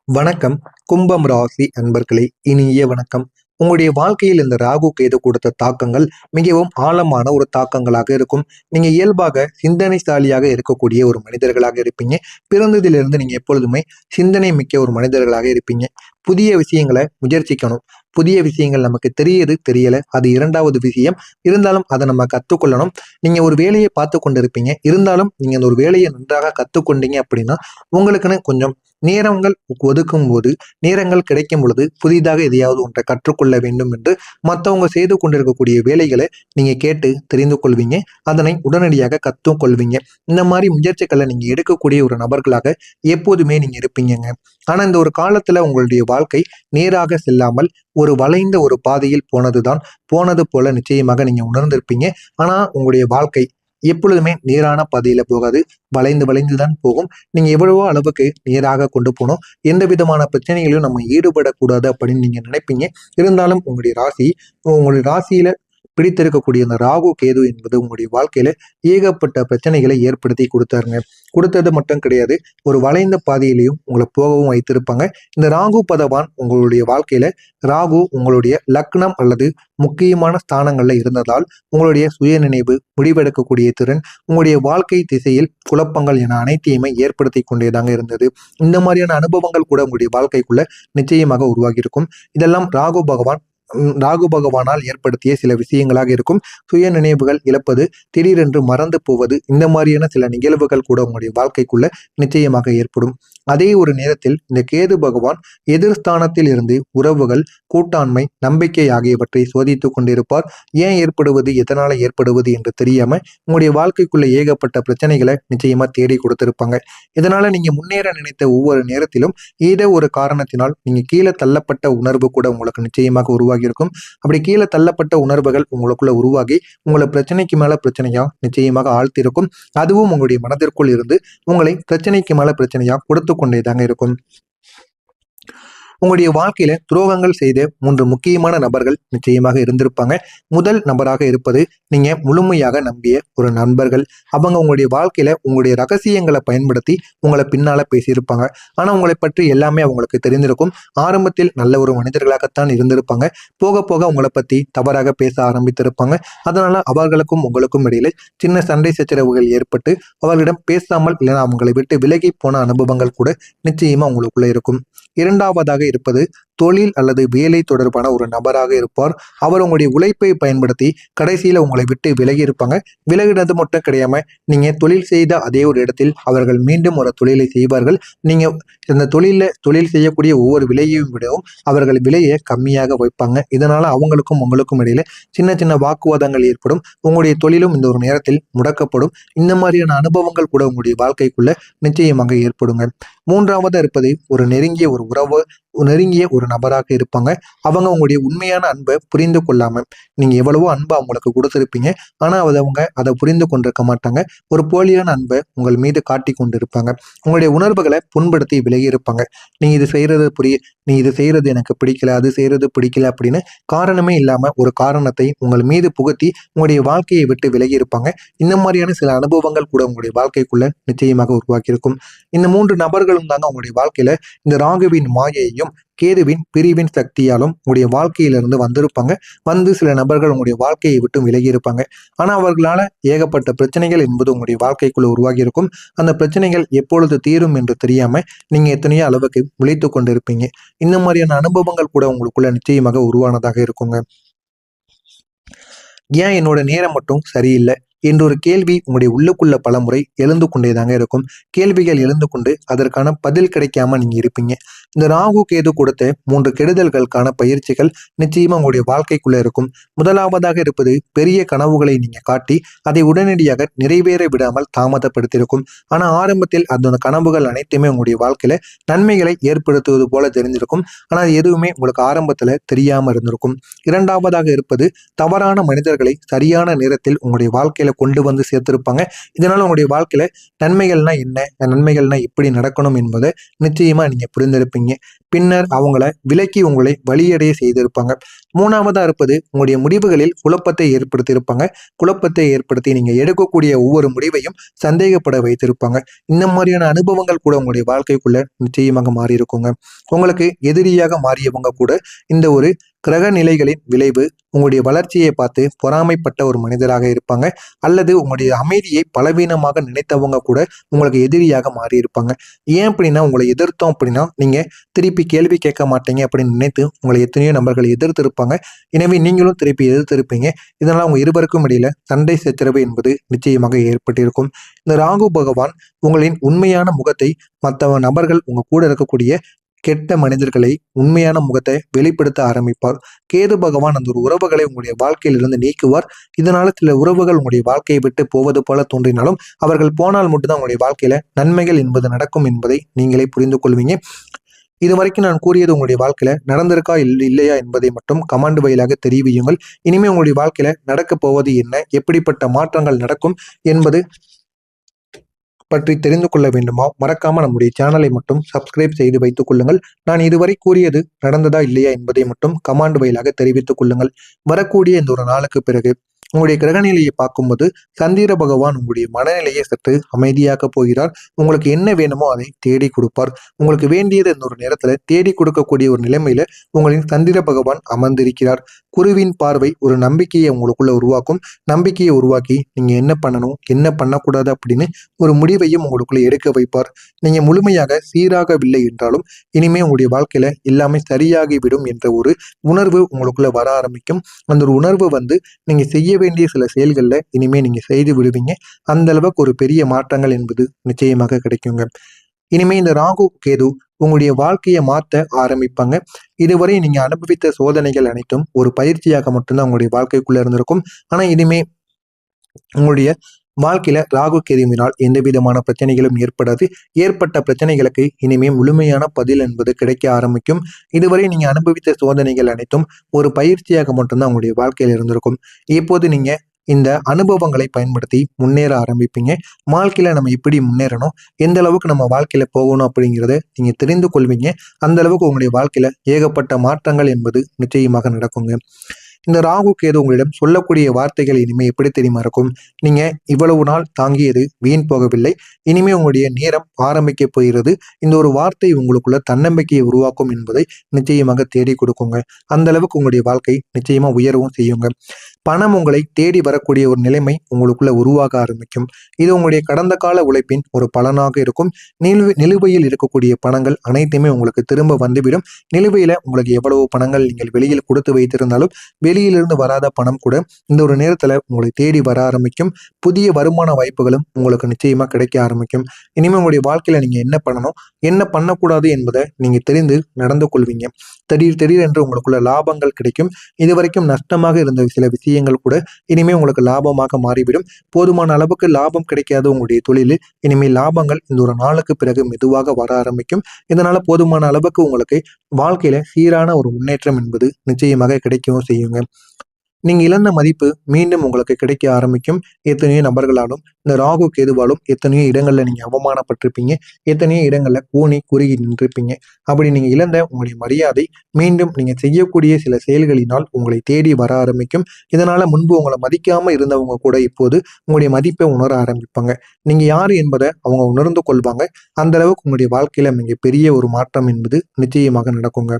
வணக்கம். கும்பம் ராசி அன்பர்களே, இனிய வணக்கம். உங்களுடைய வாழ்க்கையில் இந்த ராகு கேது கொடுத்த தாக்கங்கள் மிகவும் ஆழமான ஒரு தாக்கங்களாக இருக்கும். நீங்க இயல்பாக சிந்தனைசாலியாக இருக்கக்கூடிய ஒரு மனிதர்களாக இருப்பீங்க. பிறந்ததிலிருந்து நீங்க எப்பொழுதுமே சிந்தனை மிக்க ஒரு மனிதர்களாக இருப்பீங்க. புதிய விஷயங்களை முயற்சிக்கணும். புதிய விஷயங்கள் நமக்கு தெரியல, அது இரண்டாவது விஷயம். இருந்தாலும் அதை நம்ம கத்துக்கொள்ளணும். நீங்க ஒரு வேலையை பார்த்து கொண்டிருப்பீங்க. இருந்தாலும் நீங்க அந்த ஒரு வேலையை நன்றாக கத்துக்கொண்டீங்க அப்படின்னா உங்களுக்குன்னு கொஞ்சம் நேரங்கள் ஒதுக்கும் போது, நேரங்கள் கிடைக்கும் பொழுது புதிதாக எதையாவது ஒன்றை கற்றுக்கொள்ள வேண்டும் என்று மற்றவங்க செய்து கொண்டிருக்கக்கூடிய வேலைகளை நீங்க கேட்டு தெரிந்து கொள்வீங்க. அதனை உடனடியாக கற்றுக்கொள்வீங்க. இந்த மாதிரி முயற்சிகளை நீங்க எடுக்கக்கூடிய ஒரு நபர்களாக எப்போதுமே நீங்க இருப்பீங்கங்க. ஆனா இந்த ஒரு காலத்துல உங்களுடைய வாழ்க்கை நேராக செல்லாமல் ஒரு வளைந்த ஒரு பாதையில் போனது போல நிச்சயமாக நீங்க உணர்ந்திருப்பீங்க. ஆனா உங்களுடைய வாழ்க்கை எப்பொழுதுமே நேரான பாதையில போகாது. வளைந்து வளைந்து தான் போகும். நீங்க எவ்வளவோ அளவுக்கு நேராக கொண்டு போகணும். எந்த விதமான பிரச்சனைகளையும் நம்ம ஈடுபடக்கூடாது அப்படின்னு நீங்க நினைப்பீங்க. இருந்தாலும் உங்களுடைய ராசியில பிடித்திருக்கக்கூடிய அந்த ராகு கேது என்பது உங்களுடைய வாழ்க்கையில ஏகப்பட்ட பிரச்சனைகளை ஏற்படுத்தி கொடுத்தாருங்க. கொடுத்தது மட்டும் கிடையாது, ஒரு வளைந்த பாதையிலையும் உங்களை போகவும் வைத்திருப்பாங்க. இந்த ராகு பகவான் உங்களுடைய வாழ்க்கையில ராகு உங்களுடைய லக்னம் அல்லது முக்கியமான ஸ்தானங்கள்ல இருந்ததால் உங்களுடைய சுய நினைவு, முடிவெடுக்கக்கூடிய திறன், உங்களுடைய வாழ்க்கை திசையில் குழப்பங்கள் என அனைத்தையுமே ஏற்படுத்தி கொண்டேதாங்க இருந்தது. இந்த மாதிரியான அனுபவங்கள் கூட உங்களுடைய வாழ்க்கைக்குள்ள நிச்சயமாக உருவாகி இருக்கும். இதெல்லாம் ராகு பகவானால் ஏற்படுத்திய சில விஷயங்களாக இருக்கும். சுய நினைவுகள் இழப்பது, திடீரென்று மறந்து போவது, இந்த மாதிரியான சில நிகழ்வுகள் கூட உங்களுடைய வாழ்க்கைக்குள்ள நிச்சயமாக ஏற்படும். அதே ஒரு நேரத்தில் இந்த கேது பகவான் எதிர்ஸ்தானத்தில் இருந்து உறவுகள், கூட்டாண்மை, நம்பிக்கை ஆகியவற்றை சோதித்துக் கொண்டிருப்பார். ஏன் ஏற்படுவது, எதனால ஏற்படுவது என்று தெரியாம உங்களுடைய வாழ்க்கைக்குள்ள ஏகப்பட்ட பிரச்சனைகளை நிச்சயமா தேடி கொடுத்திருப்பாங்க. இதனால நீங்க முன்னேற நினைத்த ஒவ்வொரு நேரத்திலும் ஏதோ ஒரு காரணத்தினால் நீங்க கீழே தள்ளப்பட்ட உணர்வு கூட உங்களுக்கு நிச்சயமாக உருவாகி இருக்கும். அப்படி கீழே தள்ளப்பட்ட உணர்வுகள் உங்களுக்குள்ள உருவாகி உங்களை பிரச்சனைக்கு மேல பிரச்சனையா நிச்சயமாக ஆழ்த்திருக்கும். அதுவும் உங்களுடைய மனதிற்குள் இருந்து உங்களை பிரச்சனைக்கு மேல பிரச்சனையா கொடுத்து கொண்டேதாங்க இருக்கும். உங்களுடைய வாழ்க்கையில துரோகங்கள் செய்த 3 முக்கியமான நபர்கள் நிச்சயமாக இருந்திருப்பாங்க. முதல் நபராக இருப்பது நீங்க முழுமையாக நம்பிய ஒரு நண்பர்கள். அவங்க உங்களுடைய வாழ்க்கையில உங்களுடைய ரகசியங்களை பயன்படுத்தி உங்களை பின்னால பேசியிருப்பாங்க. ஆனா உங்களை பற்றி எல்லாமே அவங்களுக்கு தெரிந்திருக்கும். ஆரம்பத்தில் நல்ல ஒரு மனிதர்களாகத்தான் இருந்திருப்பாங்க. போக போக உங்களை பத்தி தவறாக பேச ஆரம்பித்திருப்பாங்க. அதனால அவர்களுக்கும் உங்களுக்கும் இடையில சின்ன சண்டை சச்சரவுகள் ஏற்பட்டு அவர்களிடம் பேசாமல் இல்லைன்னா அவங்களை விட்டு விலகி போன அனுபவங்கள் கூட நிச்சயமா உங்களுக்குள்ள இருக்கும். இரண்டாவதாக இருப்பது தொழில் அல்லது வேலை தொடர்பான ஒரு நபராக இருப்பார். அவர் உங்களுடைய உழைப்பை பயன்படுத்தி கடைசியில உங்களை விட்டு விலகி இருப்பாங்க. விலகினது மட்டும் கிடையாம நீங்க தொழில் செய்த அதே ஒரு இடத்தில் அவர்கள் மீண்டும் ஒரு தொழிலை செய்வார்கள். நீங்க இந்த தொழில் செய்யக்கூடிய ஒவ்வொரு விலையையும் விடவும் அவர்கள் விலையை கம்மியாக வைப்பாங்க. இதனால அவங்களுக்கும் உங்களுக்கும் இடையில சின்ன சின்ன வாக்குவாதங்கள் ஏற்படும். உங்களுடைய தொழிலும் இந்த ஒரு நேரத்தில் முடக்கப்படும். இந்த மாதிரியான அனுபவங்கள் கூட உங்களுடைய வாழ்க்கைக்குள்ள நிச்சயமாக ஏற்படுங்க. மூன்றாவதா இருப்பது ஒரு நெருங்கிய ஒரு நபராக இருப்பாங்க. அவங்க உங்களுடைய உண்மையான அன்பை புரிந்து கொள்ளாம நீங்க எவ்வளவோ அன்பை அவங்களுக்கு கொடுத்துருப்பீங்க. ஆனா அவங்க அதை புரிந்து கொண்டிருக்க மாட்டாங்க. ஒரு போலியான அன்பை உங்கள் மீது காட்டி கொண்டிருப்பாங்க. உங்களுடைய உணர்வுகளை புண்படுத்தி விலகி இருப்பாங்க. நீ இது செய்யறது எனக்கு பிடிக்கல, அது செய்யறது பிடிக்கல அப்படின்னு காரணமே இல்லாம ஒரு காரணத்தை உங்கள் மீது புகுத்தி உங்களுடைய வாழ்க்கையை விட்டு விலகி இருப்பாங்க. இந்த மாதிரியான சில அனுபவங்கள் கூட உங்களுடைய வாழ்க்கைக்குள்ள நிச்சயமாக உருவாக்கி இருக்கும். இந்த 3 நபர்களும் தாங்க உங்களுடைய வாழ்க்கையில இந்த ராகுவின் மாயையும் கேதுவின் பிரிவின் சக்தியாலும் உங்களுடைய வாழ்க்கையிலிருந்து வந்திருப்பாங்க. வந்து சில நபர்கள் உங்களுடைய வாழ்க்கையை விட்டு விலகி இருப்பாங்க. ஆனா அவர்களால ஏகப்பட்ட பிரச்சனைகள் என்பது உங்களுடைய வாழ்க்கைக்குள்ள உருவாகி இருக்கும். அந்த பிரச்சனைகள் எப்பொழுது தீரும் என்று தெரியாம நீங்க எத்தனையோ அளவுக்கு விழித்து கொண்டிருப்பீங்க. இந்த மாதிரியான அனுபவங்கள் கூட உங்களுக்குள்ள நிச்சயமாக உருவானதாக இருக்குங்க. ஏன் என்னோட நேரம் மட்டும் சரியில்லை என்ற ஒரு கேள்வி உங்களுடைய உள்ளுக்குள்ள பலமுறை எழுந்து கொண்டேதாங்க இருக்கும். கேள்விகள் எழுந்து கொண்டு அதற்கான பதில் கிடைக்காம நீங்க இருப்பீங்க. இந்த ராகு கேது கொடுத்த 3 கெடுதல்களுக்கான பயிற்சிகள் நிச்சயமா உங்களுடைய வாழ்க்கைக்குள்ள இருக்கும். முதலாவதாக இருப்பது பெரிய கனவுகளை நீங்க காட்டி அதை உடனடியாக நிறைவேற விடாமல் தாமதப்படுத்தியிருக்கும். ஆனா ஆரம்பத்தில் அந்த கனவுகள் அனைத்துமே உங்களுடைய வாழ்க்கையில நன்மைகளை ஏற்படுத்துவது போல தெரிஞ்சிருக்கும். ஆனா அது எதுவுமே உங்களுக்கு ஆரம்பத்துல தெரியாம இருந்திருக்கும். இரண்டாவதாக இருப்பது தவறான மனிதர்களை சரியான நேரத்தில் உங்களுடைய வாழ்க்கையில கொண்டு வந்து சேர்த்திருப்பாங்க. இதனால உங்களுடைய வாழ்க்கையில நன்மைகள்னா என்ன, நன்மைகள்னா எப்படி நடக்கணும் என்பதை நிச்சயமா நீங்க புரிந்திருப்பீங்க. இருப்பீங்க. பின்னர் அவங்கள விலக்கி உங்களை வழியடைய செய்திருப்பாங்க. மூணாவதா இருப்பது உங்களுடைய முடிவுகளில் குழப்பத்தை ஏற்படுத்தி இருப்பாங்க. குழப்பத்தை ஏற்படுத்தி நீங்க எடுக்கக்கூடிய ஒவ்வொரு முடிவையும் சந்தேகப்பட வைத்திருப்பாங்க. இந்த மாதிரியான அனுபவங்கள் கூட உங்களுடைய வாழ்க்கைக்குள்ள நிச்சயமாக மாறி இருக்குங்க. உங்களுக்கு எதிரியாக மாறியவங்க கூட இந்த ஒரு கிரக நிலைகளின் விளைவு உங்களுடைய வளர்ச்சியை பார்த்து பொறாமைப்பட்ட ஒரு மனிதராக இருப்பாங்க. அல்லது உங்களுடைய அமைதியை பலவீனமாக நினைத்தவங்க கூட உங்களுக்கு எதிரியாக மாறி இருப்பாங்க. ஏன் அப்படின்னா உங்களை எதிர்த்தோம் அப்படின்னா நீங்க திருப்பி கேள்வி கேட்க மாட்டீங்க அப்படின்னு நினைத்து உங்களை எத்தனையோ நபர்கள் எதிர்த்து இருப்பாங்க. எனவே நீங்களும் திருப்பி எதிர்த்து இருப்பீங்க. இதனால் உங்க இருவருக்கும் இடையில சண்டை சச்சரவு என்பது நிச்சயமாக ஏற்பட்டிருக்கும். இந்த ராகு பகவான் உங்களின் உண்மையான முகத்தை மற்ற நபர்கள் உங்க கூட இருக்கக்கூடிய கெட்ட மனிதர்களை உண்மையான முகத்தை வெளிப்படுத்த ஆரம்பிப்பார். கேது பகவான் அந்த ஒரு உறவுகளை உங்களுடைய வாழ்க்கையிலிருந்து நீக்குவார். இதனால சில உறவுகள் உங்களுடைய வாழ்க்கையை விட்டு போவது போல தோன்றினாலும் அவர்கள் போனால் மட்டும்தான் உங்களுடைய வாழ்க்கையில நன்மைகள் என்பது நடக்கும் என்பதை நீங்களே புரிந்து கொள்வீங்க. இது வரைக்கும் நான் கூறியது உங்களுடைய வாழ்க்கையில நடந்திருக்கா இல்லையா என்பதை மட்டும் கமெண்ட் வாயிலாக தெரிவியுங்கள். இனிமே உங்களுடைய வாழ்க்கையில நடக்க போவது என்ன, எப்படிப்பட்ட மாற்றங்கள் நடக்கும் என்பது பற்றி தெரிந்து கொள்ள வேண்டுமா? மறக்காம நம்முடைய சேனலை மட்டும் சப்ஸ்கிரைப் செய்து வைத்துக் கொள்ளுங்கள். நான் இதுவரை கூறியது நடந்ததா இல்லையா என்பதை மட்டும் கமாண்ட் வாயிலாக தெரிவித்துக் கொள்ளுங்கள். வரக்கூடிய இந்த ஒரு நாளுக்கு பிறகு உங்களுடைய கிரகநிலையை பார்க்கும்போது சந்திர பகவான் உங்களுடைய மனநிலையை சற்று அமைதியாக்க போகிறார். உங்களுக்கு என்ன வேணுமோ அதை தேடி கொடுப்பார். உங்களுக்கு வேண்டியது இந்த ஒரு நேரத்துல தேடி கொடுக்கக்கூடிய ஒரு நிலைமையில உங்களின் சந்திர பகவான் அமர்ந்திருக்கிறார். குருவின் பார்வை ஒரு நம்பிக்கையை உங்களுக்குள்ள உருவாக்கும். நம்பிக்கையை உருவாக்கி நீங்க என்ன பண்ணணும் என்ன பண்ணக்கூடாது அப்படின்னு ஒரு முடிவையும் உங்களுக்குள்ள எடுக்க வைப்பார். நீங்க முழுமையாக சீராகவில்லை என்றாலும் இனிமே உங்களுடைய வாழ்க்கையில எல்லாமே சரியாகிவிடும் என்ற ஒரு உணர்வு உங்களுக்குள்ள வர ஆரம்பிக்கும். அந்த ஒரு உணர்வு நீங்க செய்ய வேண்டிய சில செயல்கள்ல இனிமே நீங்க செய்து விடுவீங்க. அந்த அளவுக்கு ஒரு பெரிய மாற்றங்கள் என்பது நிச்சயமாக கிடைக்குங்க. இனிமே இந்த ராகு கேது உங்களுடைய வாழ்க்கையை மாற்ற ஆரம்பிப்பாங்க. இதுவரை நீங்க அனுபவித்த சோதனைகள் அனைத்தும் ஒரு பயிற்சியாக மட்டும்தான் உங்களுடைய வாழ்க்கைக்குள்ள இருந்திருக்கும். ஆனா இனிமே உங்களுடைய வாழ்க்கையில ராகு கேதுவினால் எந்த விதமான பிரச்சனைகளும் ஏற்படாது. ஏற்பட்ட பிரச்சனைகளுக்கு இனிமே முழுமையான பதில் என்பது கிடைக்க ஆரம்பிக்கும். இதுவரை நீங்க அனுபவித்த சோதனைகள் அனைத்தும் ஒரு பயிற்சியாக மட்டும்தான் உங்களுடைய வாழ்க்கையில இருந்திருக்கும். இப்போது நீங்க இந்த அனுபவங்களை பயன்படுத்தி முன்னேற ஆரம்பிப்பீங்க. வாழ்க்கையில நம்ம எப்படி முன்னேறணும், எந்த அளவுக்கு நம்ம வாழ்க்கையில போகணும் அப்படிங்கிறத நீங்க தெரிந்து கொள்வீங்க. அந்த அளவுக்கு உங்களுடைய வாழ்க்கையில ஏகப்பட்ட மாற்றங்கள் என்பது நிச்சயமாக நடக்குங்க. இந்த ராகு கேது உங்களிடம் சொல்லக்கூடிய வார்த்தைகள் இனிமே எப்படி தெரியுமா இருக்கும்? நீங்க இவ்வளவு நாள் தாங்கியது வீண் போகவில்லை. இனிமே உங்களுடைய நேரம் ஆரம்பிக்க போகிறது. இந்த ஒரு வார்த்தை உங்களுக்குள்ள தன்னம்பிக்கையை உருவாக்கும் என்பதை நிச்சயமாக தேடி கொடுக்குங்க. அந்த அளவுக்கு உங்களுடைய வாழ்க்கை நிச்சயமா உயரவும் செய்யுங்க. பணம் உங்களை தேடி வரக்கூடிய ஒரு நிலைமை உங்களுக்குள்ள உருவாக ஆரம்பிக்கும். இது உங்களுடைய கடந்த கால உழைப்பின் ஒரு பலனாக இருக்கும். நிலுவையில் இருக்கக்கூடிய பணங்கள் அனைத்துமே உங்களுக்கு திரும்ப வந்துவிடும். நிலுவையில உங்களுக்கு எவ்வளவு பணங்கள் நீங்கள் வெளியில் கொடுத்து வைத்திருந்தாலும் வெளியிலிருந்து வராத பணம் கூட இந்த ஒரு நேரத்துல உங்களை தேடி வர ஆரம்பிக்கும். புதிய வருமான வாய்ப்புகளும் உங்களுக்கு நிச்சயமா கிடைக்க ஆரம்பிக்கும். இனிமே உங்களுடைய வாழ்க்கையில நீங்க என்ன பண்ணணும் என்ன பண்ணக்கூடாது என்பதை நீங்க தெரிந்து நடந்து கொள்வீங்க. திடீரென்று உங்களுக்குள்ள லாபங்கள் கிடைக்கும். இதுவரைக்கும் நஷ்டமாக இருந்த சில விஷயங்கள் கூட இனிமே உங்களுக்கு லாபமாக மாறிவிடும். போதுமான அளவுக்கு லாபம் கிடைக்காத உங்களுடைய தொழிலில் இனிமேல் லாபங்கள் இந்த ஒரு நாளுக்கு பிறகு மெதுவாக வர ஆரம்பிக்கும். இதனால போதுமான அளவுக்கு உங்களுக்கு வாழ்க்கையில சீரான ஒரு முன்னேற்றம் என்பது நிச்சயமாக கிடைக்கவும் செய்யுங்க. நீங்க இழந்த மதிப்பு மீண்டும் உங்களுக்கு கிடைக்க ஆரம்பிக்கும். எத்தனையோ நபர்களாலும் இந்த ராகு கேதுவாலும் எத்தனையோ இடங்கள்ல நீங்க அவமானப்பட்டிருப்பீங்க. எத்தனையோ இடங்கள்ல கூனி குறுகி நின்றிருப்பீங்க. அப்படி நீங்க இழந்த உங்களுடைய மரியாதை மீண்டும் நீங்க செய்யக்கூடிய சில செயல்களினால் உங்களை தேடி வர ஆரம்பிக்கும். இதனால முன்பு உங்களை மதிக்காம இருந்தவங்க கூட இப்போது உங்களுடைய மதிப்பை உணர ஆரம்பிப்பாங்க. நீங்க யாரு என்பதை அவங்க உணர்ந்து கொள்வாங்க. அந்த அளவுக்கு உங்களுடைய வாழ்க்கையில மிக பெரிய ஒரு மாற்றம் என்பது நிச்சயமாக நடக்குங்க.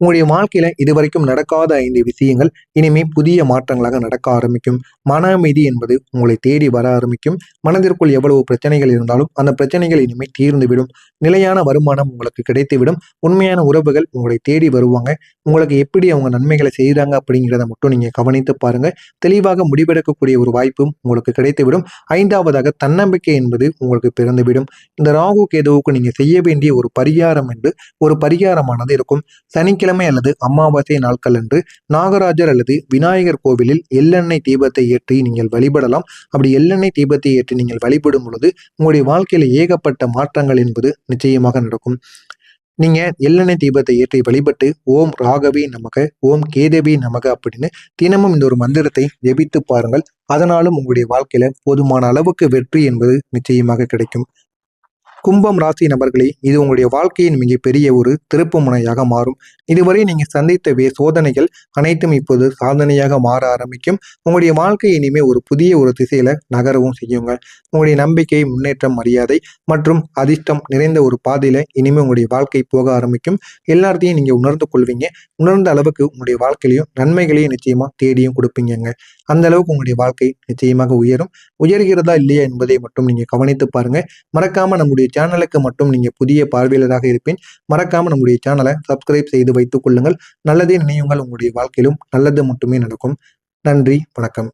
உங்களுடைய வாழ்க்கையில இதுவரைக்கும் நடக்காத 5 விஷயங்கள் இனிமே புதிய மாற்றங்களாக நடக்க ஆரம்பிக்கும். மன அமைதி என்பது உங்களை தேடி வர ஆரம்பிக்கும். மனதிற்குள் எவ்வளவு பிரச்சனைகள் இருந்தாலும் அந்த பிரச்சனைகள் இனிமே தீர்ந்துவிடும். நிலையான வருமானம் உங்களுக்கு கிடைத்துவிடும். உண்மையான உறவுகள் உங்களை தேடி வருவாங்க. உங்களுக்கு எப்படி அவங்க நன்மைகளை செய்கிறாங்க அப்படிங்கிறத மட்டும் நீங்க கவனித்து பாருங்க. தெளிவாக முடிவெடுக்கக்கூடிய ஒரு வாய்ப்பும் உங்களுக்கு கிடைத்துவிடும். 5வதாக தன்னம்பிக்கை என்பது உங்களுக்கு பிறந்துவிடும். இந்த ராகு கேதுவுக்கு நீங்க செய்ய வேண்டிய ஒரு பரிகாரம் என்று ஒரு பரிகாரமானது இருக்கும். சனிக்கிழமை அல்லது அமாவாசை நாட்கள் அன்று நாகராஜர் அல்லது விநாயகர் கோவிலில் எள்ளெண்ணெய் தீபத்தை ஏற்றி நீங்கள் வழிபடலாம். அப்படி எள்ளெண்ணெய் தீபத்தை ஏற்றி நீங்கள் வழிபடும் பொழுது உங்களுடைய வாழ்க்கையில ஏகப்பட்ட மாற்றங்கள் என்பது நிச்சயமாக நடக்கும். நீங்க எள்ளெண்ணெய் தீபத்தை ஏற்றி வழிபட்டு ஓம் ராகவே நமக ஓம் கேதவே நமக அப்படின்னு தினமும் இந்த ஒரு மந்திரத்தை ஜெபித்து பாருங்கள். அதனாலும் உங்களுடைய வாழ்க்கையில போதுமான அளவுக்கு வெற்றி என்பது நிச்சயமாக கிடைக்கும். கும்பம் ராசி நபர்களே, இது உங்களுடைய வாழ்க்கையின் மிகப்பெரிய ஒரு திருப்பு முனையாக மாறும். இதுவரை நீங்க சந்தித்த சோதனைகள் அனைத்தும் இப்போது சாதனையாக மாற ஆரம்பிக்கும். உங்களுடைய வாழ்க்கை இனிமே ஒரு புதிய ஒரு திசையில நகரவும் செய்யுங்க. உங்களுடைய நம்பிக்கை, முன்னேற்றம், மரியாதை மற்றும் அதிர்ஷ்டம் நிறைந்த ஒரு பாதையில இனிமே உங்களுடைய வாழ்க்கை போக ஆரம்பிக்கும். எல்லாத்தையும் நீங்க உணர்ந்து கொள்வீங்க. உணர்ந்த அளவுக்கு உங்களுடைய வாழ்க்கையிலையும் நன்மைகளையும் நிச்சயமா தேடியும் கொடுப்பீங்கங்க. அந்த அளவுக்கு உங்களுடைய வாழ்க்கை நிச்சயமாக உயரும். உயர்கிறதா இல்லையா என்பதை மட்டும் நீங்க கவனித்து பாருங்க. மறக்காம நம்முடைய சேனலுக்கு மட்டும் நீங்க புதிய பார்வையாளராக இருப்பேன். மறக்காம நம்முடைய சேனலை சப்ஸ்கிரைப் செய்து வைத்துக் கொள்ளுங்கள். நல்லதே நினையுங்கள். உங்களுடைய வாழ்க்கையிலும் நல்லது மட்டுமே நடக்கும். நன்றி, வணக்கம்.